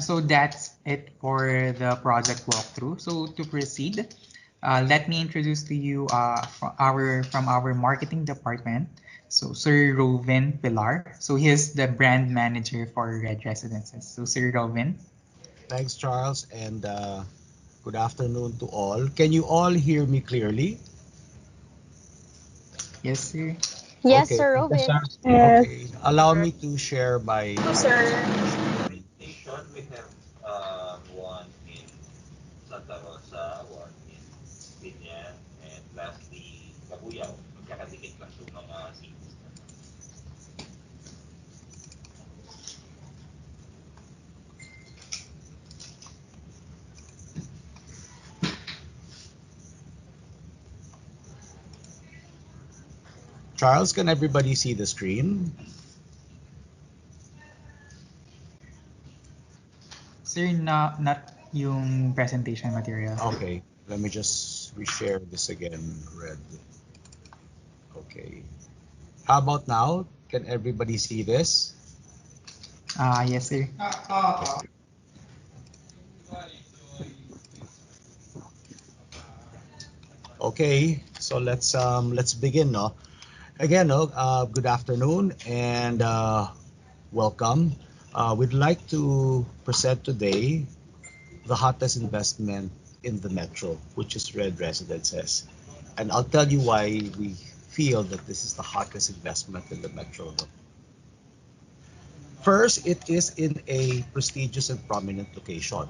So that's it for the project walkthrough. So to proceed, let me introduce to you from our marketing department. So Sir Rovin Pilar. So he is the brand manager for Red Residences. So Sir Rovin. Thanks, Charles, and good afternoon to all. Can you all hear me clearly? Yes, sir. Yes, Okay. Sir Robin. Yes. Okay. Allow me to share Hello, my sir. screen. Station, we have one in Santa Rosa, one in Binyan, and lastly, Cabuyao. Magkakadikit lang itong mga cities na to. Charles, can everybody see the screen? Sir, not yung presentation material. Okay. Let me just reshare this again, Red. Okay. How about now? Can everybody see this? Yes, sir. Okay. Okay, so let's begin, no? Again, no, good afternoon and welcome. We'd like to present today the hottest investment in the metro, which is Red Residences. And I'll tell you why we feel that this is the hottest investment in the metro. No? First, it is in a prestigious and prominent location.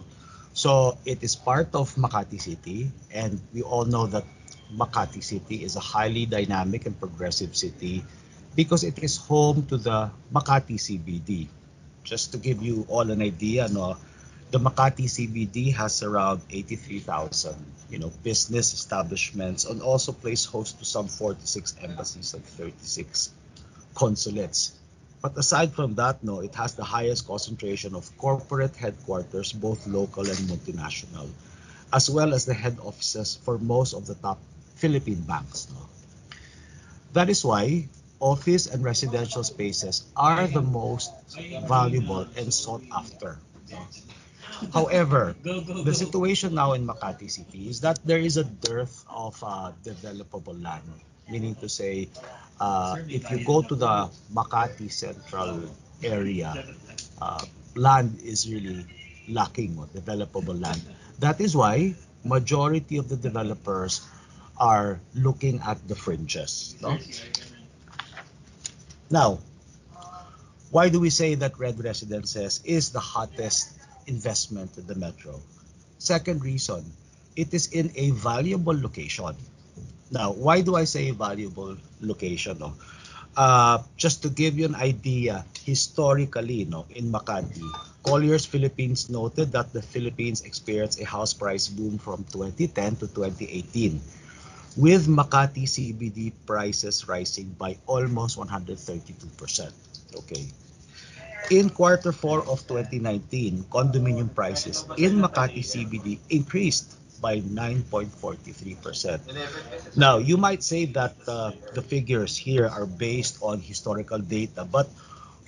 So it is part of Makati City, and we all know that Makati City is a highly dynamic and progressive city because it is home to the Makati CBD. Just to give you all an idea, no, the Makati CBD has around 83,000, business establishments and also plays host to some 46 embassies and 36 consulates. But aside from that, no, it has the highest concentration of corporate headquarters, both local and multinational, as well as the head offices for most of the top Philippine banks. No? That is why office and residential spaces are the most valuable and sought after. No? However, the situation now in Makati City is that there is a dearth of developable land, meaning to say, if you go to the Makati Central area, land is really lacking of developable land. That is why majority of the developers are looking at the fringes. No? Now, why do we say that Red Residences is the hottest investment in the metro? Second reason, it is in a valuable location. Now, why do I say valuable location? No? Just to give you an idea, historically, no, in Makati, Colliers Philippines noted that the Philippines experienced a house price boom from 2010 to 2018, with Makati CBD prices rising by almost 132%. Okay. In quarter 4 of 2019, condominium prices in Makati CBD increased by 9.43%. Now, you might say that the figures here are based on historical data, but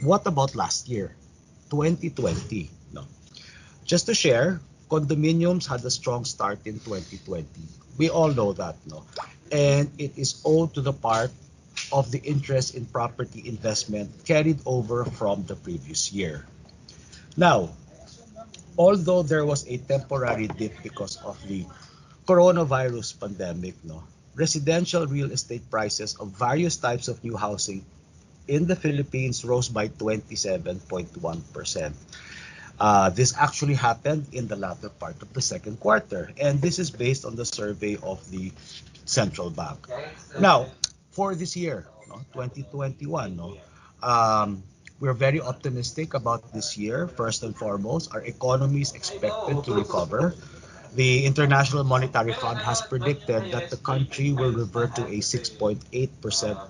what about last year, 2020? No. Just to share, condominiums had a strong start in 2020. We all know that, no? And it is owed to the part of the interest in property investment carried over from the previous year. Now, although there was a temporary dip because of the coronavirus pandemic, no, residential real estate prices of various types of new housing in the Philippines rose by 27.1%. This actually happened in the latter part of the second quarter, and this is based on the survey of the central bank. Now, for this year, no, 2021, no, we're very optimistic about this year. First and foremost, our economy is expected to recover. The International Monetary Fund has predicted that the country will revert to a 6.8%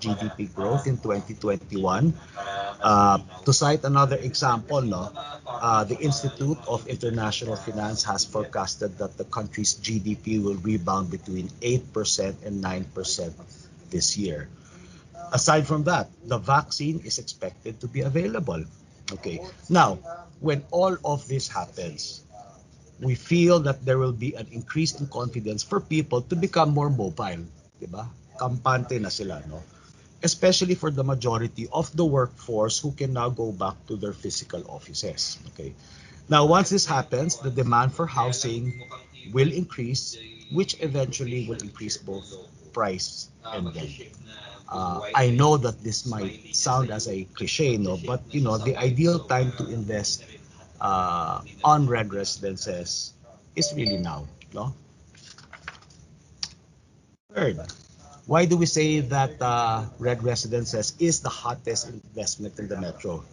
GDP growth in 2021. To cite another example, no, the Institute of International Finance has forecasted that the country's GDP will rebound between 8% and 9% this year. Aside from that, the vaccine is expected to be available. Okay. Now, when all of this happens, we feel that there will be an increase in confidence for people to become more mobile, 'di ba? Kampante na sila, no? Especially for the majority of the workforce who can now go back to their physical offices. Okay. Now, once this happens, the demand for housing will increase, which eventually will increase both price and rent. I know that this might sound as a cliche, no, but the ideal time to invest on red residences is really now, no. Third, why do we say that red residences is the hottest investment in the metro?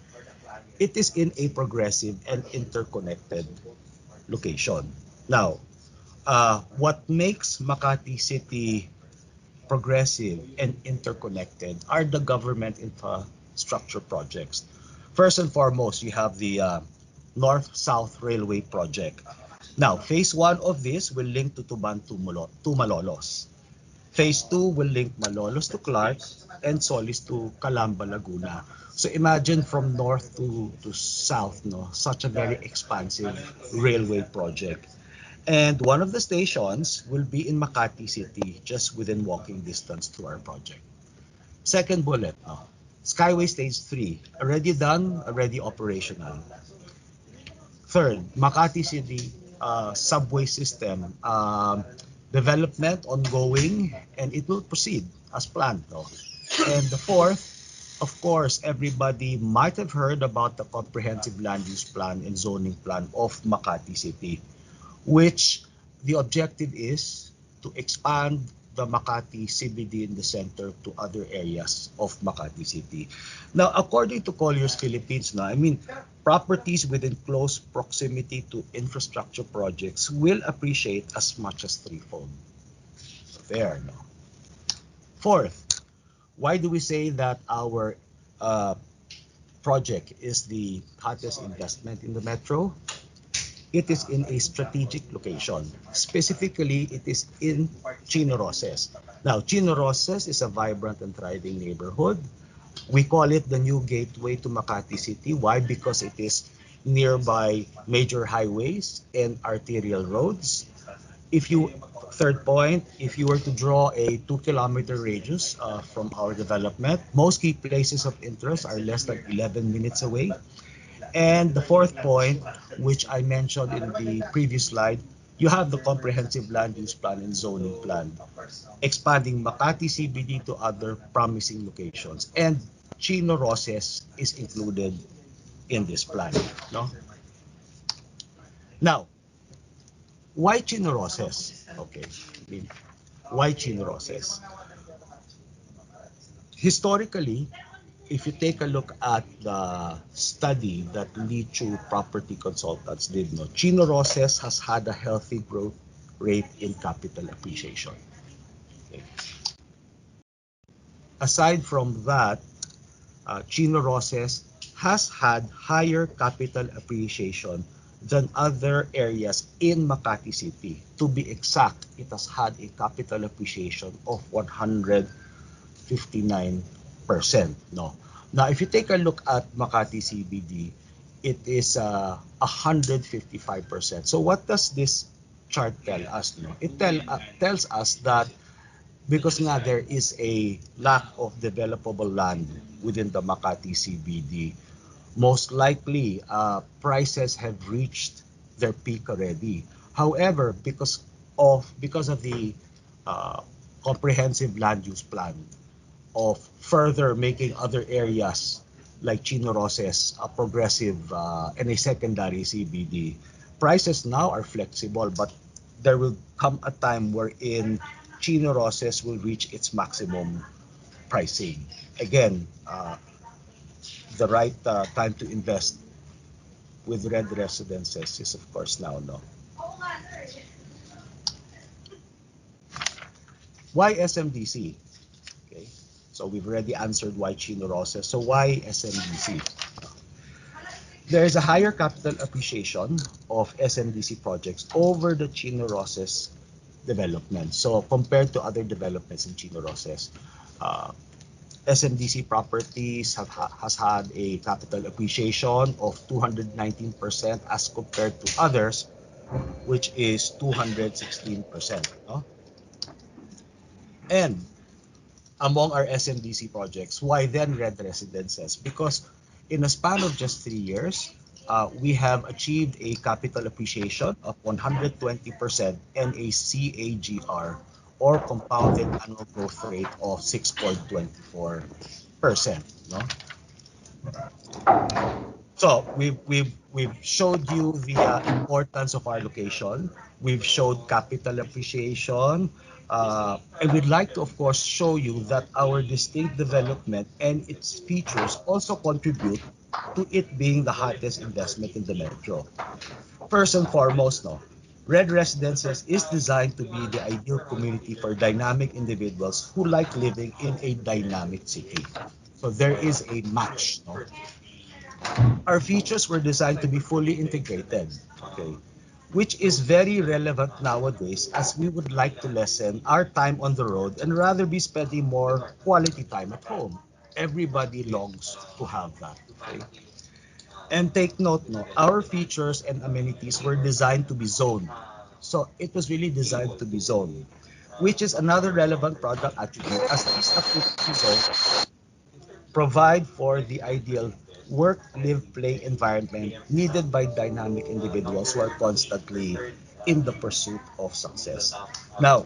It is in a progressive and interconnected location. Now, what makes Makati City progressive and interconnected are the government infrastructure projects. First and foremost, you have the North-South Railway project. Now, phase 1 of this will link to Tuban to Malolos. Phase 2 will link Malolos to Clark and Solis to Calamba, Laguna. So imagine from north to south, no, such a very expansive railway project. And one of the stations will be in Makati City, just within walking distance to our project. Second bullet, no, Skyway Stage 3, already done, already operational. Third, Makati City subway system development ongoing, and it will proceed as planned. No? And the fourth, of course, everybody might have heard about the comprehensive land use plan and zoning plan of Makati City, which the objective is to expand the Makati CBD in the center to other areas of Makati City. Now, according to Colliers Philippines, I mean, properties within close proximity to infrastructure projects will appreciate as much as threefold. There, no? Fourth, why do we say that our project is the hottest investment in the metro? It is in a strategic location. Specifically, it is in Chino Roces. Now, Chino Roces is a vibrant and thriving neighborhood. We call it the new gateway to Makati City. Why? Because it is nearby major highways and arterial roads. Third point, if you were to draw a 2-kilometer radius from our development, most key places of interest are less than 11 minutes away. And the fourth point, which I mentioned in the previous slide, you have the comprehensive land use plan and zoning plan, expanding Makati CBD to other promising locations. And Chino Roces is included in this plan. No? Now, why Chino Roces? Okay, why Chino Roces? Historically, if you take a look at the study that Lichu Property Consultants did, no, Chino Roces has had a healthy growth rate in capital appreciation. Okay. Aside from that, Chino Roces has had higher capital appreciation than other areas in Makati City. To be exact, it has had a capital appreciation of 159%. No. Now, if you take a look at Makati CBD, it is 155%. So what does this chart tell us? No? It tells us that because nga there is a lack of developable land within the Makati CBD, most likely prices have reached their peak already. However, because of the comprehensive land use plan of further making other areas like Chino Roces a progressive and a secondary CBD, prices now are flexible, but there will come a time wherein Chino Roces will reach its maximum pricing. Again, the right time to invest with red residences is of course now, no? Why SMDC? Okay, so we've already answered why Chino Roces. So why SMDC? There is a higher capital appreciation of SMDC projects over the Chino Roces development. So compared to other developments in Chino Roces, SMDC properties has had a capital appreciation of 219% as compared to others, which is 216%. No? And among our SMDC projects, why then red residences? Because in a span of just 3 years, we have achieved a capital appreciation of 120% and a CAGR, or compounded annual growth rate, of 6.24%. No? So we've showed you the importance of our location. We've showed capital appreciation, and we'd like to, of course, show you that our distinct development and its features also contribute to it being the hottest investment in the metro. First and foremost, no, Red Residences is designed to be the ideal community for dynamic individuals who like living in a dynamic city. So there is a match. No? Our features were designed to be fully integrated, okay, which is very relevant nowadays as we would like to lessen our time on the road and rather be spending more quality time at home. Everybody longs to have that. Okay? And take note, no, our features and amenities were designed to be zoned. So it was really designed to be zoned, which is another relevant product attribute as these activity zones provide for the ideal work, live, play environment needed by dynamic individuals who are constantly in the pursuit of success. Now,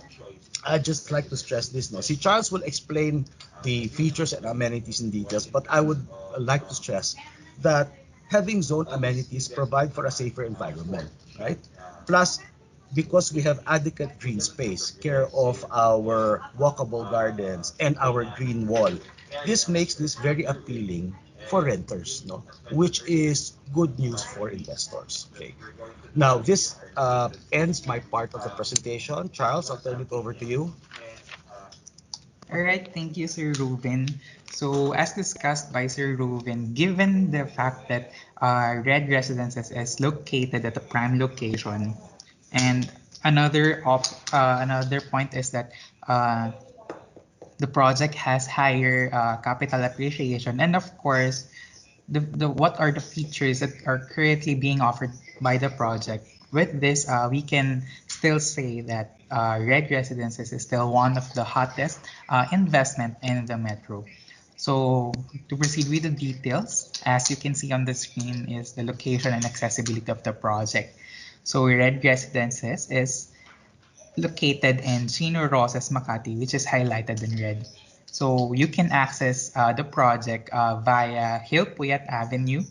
I'd just like to stress this now. See, Charles will explain the features and amenities in details, but I would like to stress that having zone amenities provide for a safer environment, right? Plus, because we have adequate green space, care of our walkable gardens and our green wall, this makes this very appealing for renters, no? Which is good news for investors. Okay. Now, this ends my part of the presentation. Charles, I'll turn it over to you. All right, thank you, Sir Ruben. So as discussed by Sir Ruben, given the fact that Red Residences is located at a prime location, and another point is that the project has higher capital appreciation, and of course, the what are the features that are currently being offered by the project. With this, we can still say that Red Residences is still one of the hottest investment in the metro. So to proceed with the details, as you can see on the screen is the location and accessibility of the project. So Red Residences is located in Chino Roces, Makati, which is highlighted in red. So you can access the project via Hill Puyat Avenue,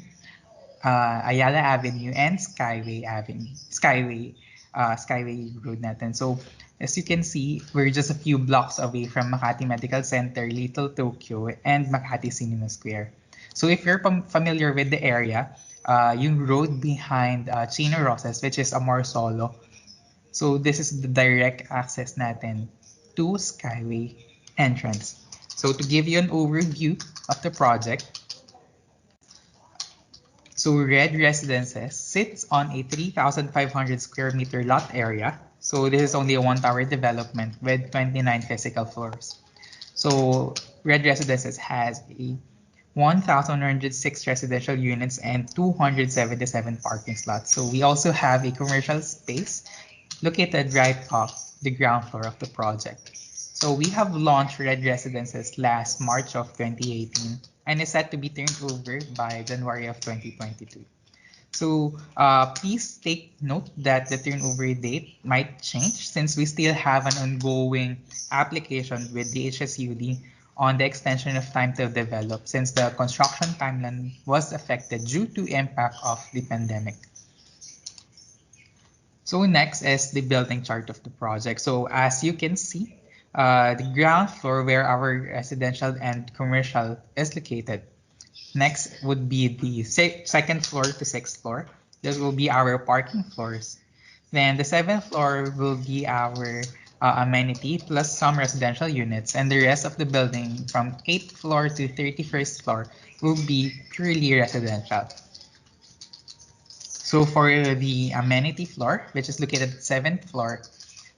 Ayala Avenue, and Skyway Avenue. Skyway Skyway Road natin. So as you can see, we're just a few blocks away from Makati Medical Center, Little Tokyo, and Makati Cinema Square. So if you're familiar with the area, yung road behind Chino Roces, which is Amor Solo. So this is the direct access natin to Skyway entrance. So to give you an overview of the project, so Red Residences sits on a 3,500 square meter lot area. So this is only a one tower development with 29 physical floors. So Red Residences has a 1,106 residential units and 277 parking slots. So we also have a commercial space located right off the ground floor of the project. So we have launched Red Residences last March of 2018 and is set to be turned over by January of 2022. So please take note that the turnover date might change since we still have an ongoing application with the HSUD on the extension of time to develop since the construction timeline was affected due to impact of the pandemic. So next is the building chart of the project. So as you can see, the ground floor where our residential and commercial is located. Next would be the second floor to sixth floor. This will be our parking floors. Then the seventh floor will be our amenity plus some residential units, and the rest of the building from 8th floor to 31st floor will be purely residential. So for the amenity floor, which is located at 7th floor,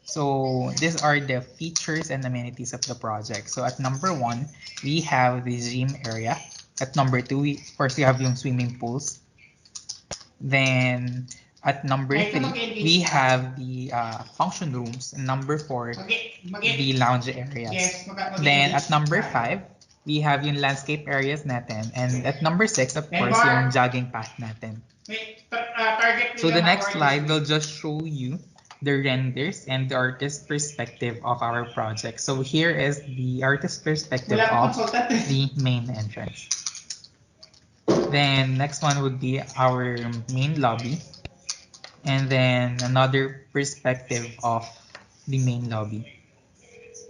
so these are the features and amenities of the project. So at number 1, we have the gym area. At number 2, of course, we have yung swimming pools. Then at number 3, we have the function rooms. And number 4, the lounge areas. Then at number 5, we have yung landscape areas natin. And at number 6, of course, yung jogging path natin. So the next slide will just show you the renders and the artist perspective of our project. So here is the artist perspective of the main entrance. Then next one would be our main lobby. And then another perspective of the main lobby.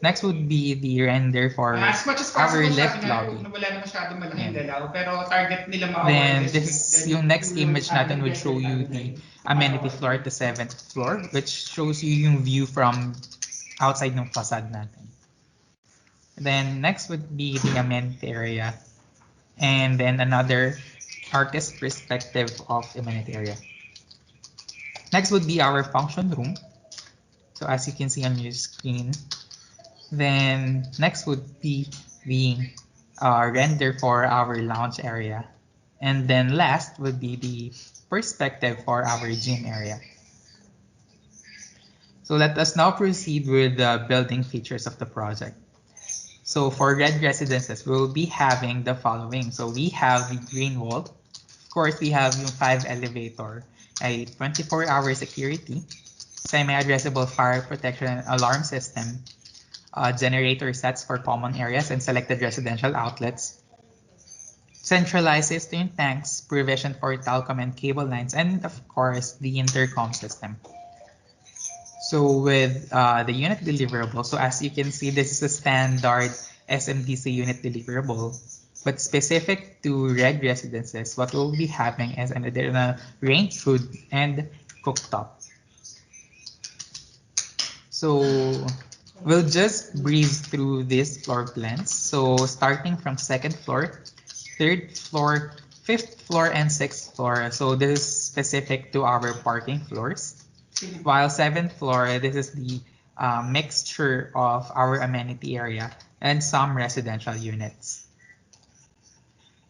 Next would be the render for our left lobby. Then this yung next image natin would show you the amenity floor at the 7th floor, which shows you yung view from outside ng facade natin. Then next would be the amenity area. And then another artist perspective of amenity area. Next would be our function room. So as you can see on your screen. Then next would be the render for our lounge area. And then last would be the perspective for our gym area. So let us now proceed with the building features of the project. So for Red Residences, we'll be having the following. So we have the green wall. Of course, we have yung 5 elevator, a 24-hour security, semi-addressable fire protection and alarm system, generator sets for common areas and selected residential outlets, centralized cistern tanks, provision for telecom and cable lines, and of course, the intercom system. So with the unit deliverable, so as you can see, this is a standard SMDC unit deliverable, but specific to Red Residences, what we'll be having is an additional range hood and cooktop. So we'll just breeze through these floor plans. So starting from 2nd floor, 3rd floor, 5th floor, and 6th floor. So this is specific to our parking floors. While 7th floor, this is the mixture of our amenity area and some residential units.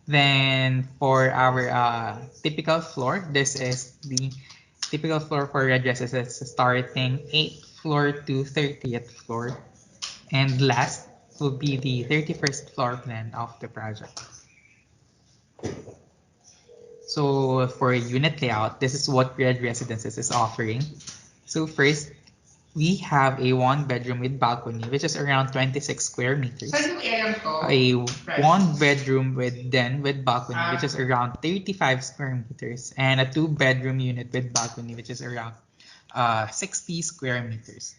Then for our typical floor, this is the typical floor for Red Residences starting 8th floor to 30th floor. And last will be the 31st floor plan of the project. So for unit layout, this is what Red Residences is offering. So first, we have a 1-bedroom with balcony, which is around 26 square meters. A 1-bedroom with den with balcony, which is around 35 square meters. And a 2-bedroom unit with balcony, which is around 60 square meters.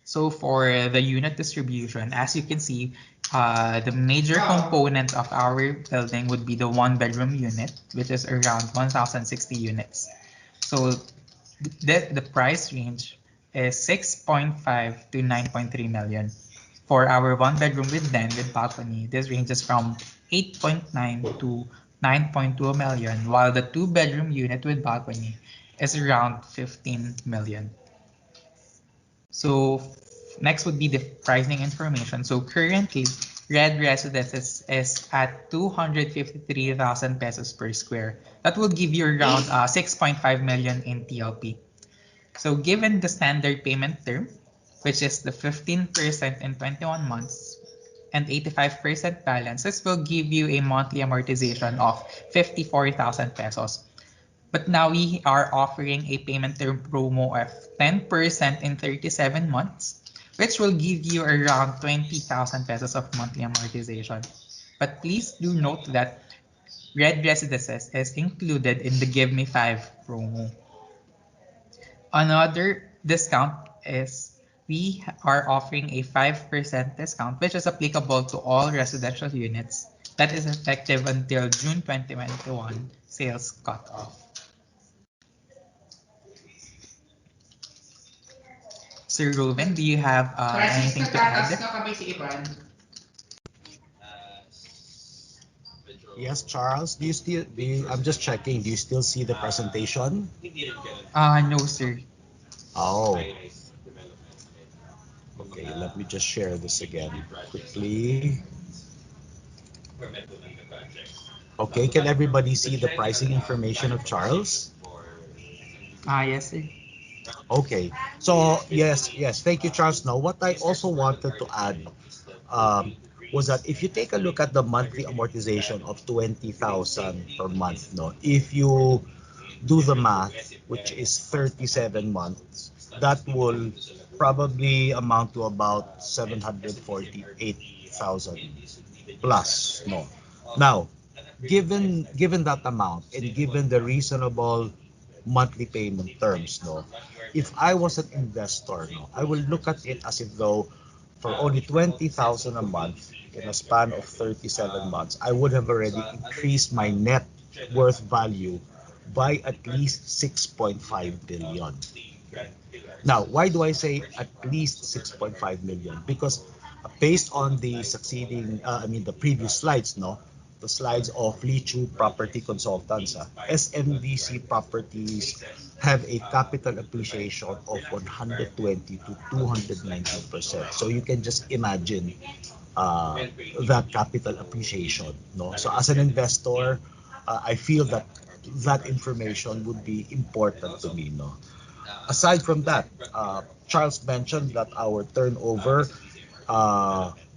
So for the unit distribution, as you can see, the major component of our building would be the one-bedroom unit, which is around 1,060 units. So the price range is 6.5 to 9.3 million. For our one-bedroom with den with balcony, this ranges from 8.9 to 9.2 million, while the two-bedroom unit with balcony is around 15 million. So next would be the pricing information. So currently, Red Residences is at 253,000 pesos per square. That will give you around 6.5 million in TLP. So given the standard payment term, which is the 15% in 21 months and 85% balance, this will give you a monthly amortization of 54,000 pesos. But now we are offering a payment term promo of 10% in 37 months, which will give you around 20,000 pesos of monthly amortization. But please do note that Red Residences is included in the Give Me 5 promo. Another discount is we are offering a 5% discount, which is applicable to all residential units that is effective until June 2021 sales cutoff. Sir Ruben, do you have anything to add? Yes, Charles. I'm just checking. Do you still see the presentation? No, sir. Oh. Okay, let me just share this again quickly. Okay, can everybody see the pricing information of Charles? Yes, sir. Okay, so yes, thank you, Charles. Now, what I also wanted to add was that if you take a look at the monthly amortization of 20,000 per month, no, if you do the math, which is 37 months, that will probably amount to about 748,000 plus, no. Now, given that amount and given the reasonable monthly payment terms, no, if I was an investor, no, I will look at it as if though for only 20,000 a month in a span of 37 months, I would have already increased my net worth value by at least 6.5 billion. Now, why do I say at least 6.5 million? Because based on the the previous slides, no, the slides of Lichu Property Consultants, SMDC properties have a capital appreciation of 120 to 290%. So you can just imagine that capital appreciation, no. So as an investor, I feel that that information would be important to me, no. Aside from that, Charles mentioned that our turnover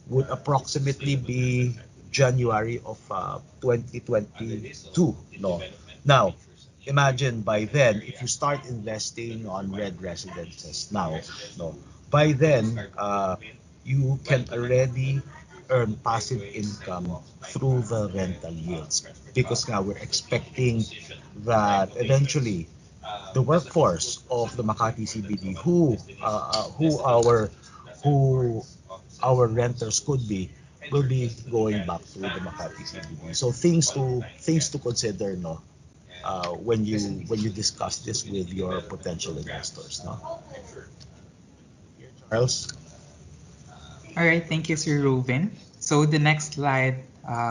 would approximately be January of 2022. No, now imagine by then if you start investing on red residences now, no, by then you can already earn passive income through the rental yields because now we're expecting that eventually the workforce of the Makati CBD, who our renters could be, will be going back to the Makati CBD. So things to consider, no, when you discuss this with your potential investors, no. Charles. All right, thank you, Sir Ruben. So the next slide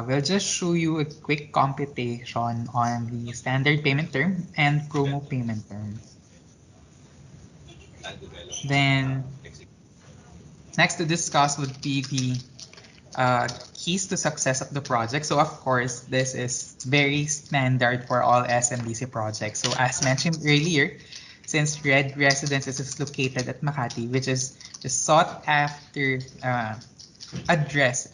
will just show you a quick computation on the standard payment term and promo payment term. Then next to discuss would be the keys to success of the project. So of course, this is very standard for all SMDC projects. So as mentioned earlier, since Red Residences is located at Makati, which is the sought after address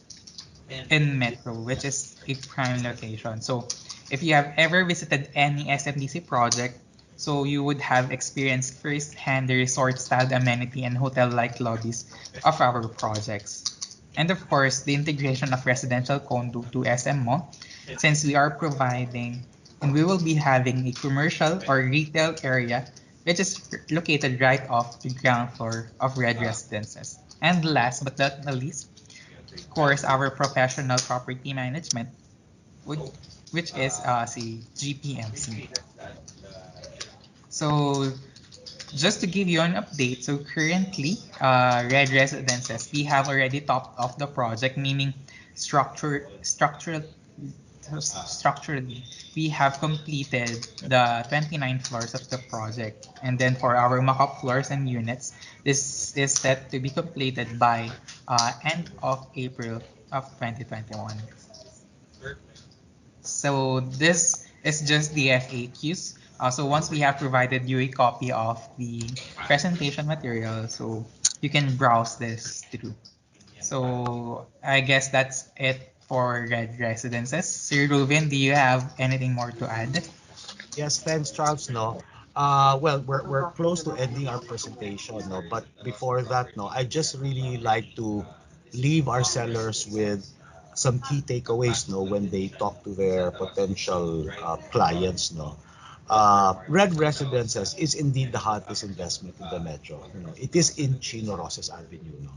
in Metro, which is a prime location. So if you have ever visited any SMDC project, so you would have experienced firsthand the resort-style amenity and hotel-like lobbies of our projects. And of course, the integration of residential condo to SM Mall, since we are providing and we will be having a commercial or retail area which is located right off the ground floor of Red Residences. And last but not the least, of course, our professional property management, would, which is the GPMC. So just to give you an update, so currently, Red Residences, we have already topped off the project, meaning structurally, we have completed the 29 floors of the project. And then for our mock-up floors and units, this is set to be completed by end of April of 2021. So this is just the FAQs. So once we have provided you a copy of the presentation material, so you can browse this through. So I guess that's it for Red Residences. Sir Ruben, do you have anything more to add? Yes, thanks, Charles. No, well, we're close to ending our presentation. No, but before that, no, I just really like to leave our sellers with some key takeaways. No, when they talk to their potential clients. No, Red Residences is indeed the hottest investment in the metro. You know, it is in Chino Roces Avenue. No,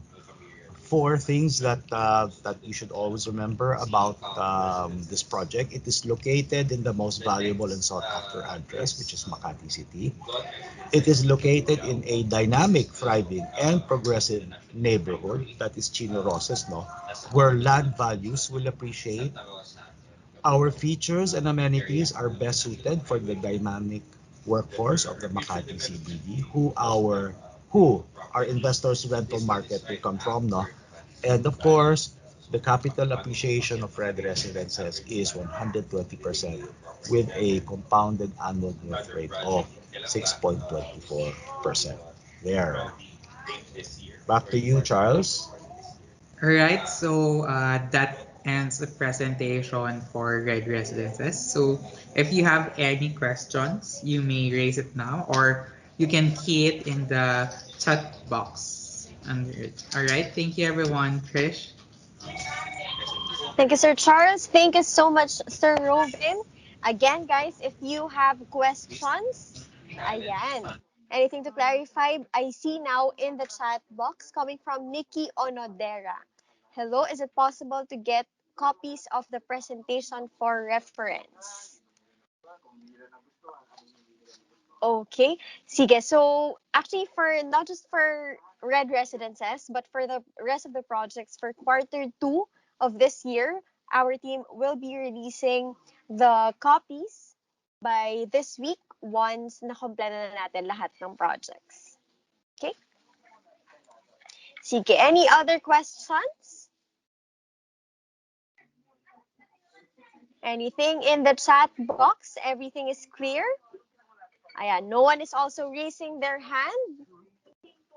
four things that you should always remember about this project. It is located in the most valuable and sought after address, which is Makati City. It is located in a dynamic, thriving, and progressive neighborhood that is Chino Roces, no, where land values will appreciate. Our features and amenities are best suited for the dynamic workforce of the Makati CBD, who our investors rental market will come from, no? And of course, the capital appreciation of Red Residences is 120% with a compounded annual growth rate of 6.24%. There. Back to you, Charles. All right, so that ends the presentation for Red Residences. So if you have any questions, you may raise it now or you can key it in the chat box under it. All right, thank you everyone. Trish? Thank you, Sir Charles. Thank you so much, Sir Robin. Again, guys, if you have questions, ayan, anything to clarify, I see now in the chat box coming from Nikki Onodera. Hello, is it possible to get copies of the presentation for reference? Okay. Sige. So, actually, for not just for Red Residences, but for the rest of the projects for quarter two of this year, our team will be releasing the copies by this week once nakompleto na natin lahat ng projects. Okay? Sige. Any other questions? Anything in the chat box? Everything is clear? Ayan. No one is also raising their hand.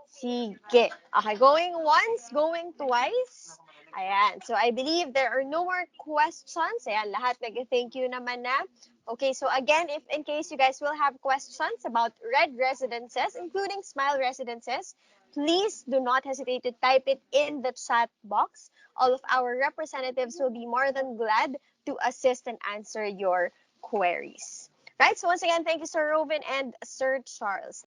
Sige. Okay, going once, going twice. Ayan. So, I believe there are no more questions. Ayan, lahat nag-thank you naman na. Okay, so again, if in case you guys will have questions about Red Residences, including Smile Residences, please do not hesitate to type it in the chat box. All of our representatives will be more than glad to assist and answer your queries. Right, so once again, thank you, Sir Robin and Sir Charles.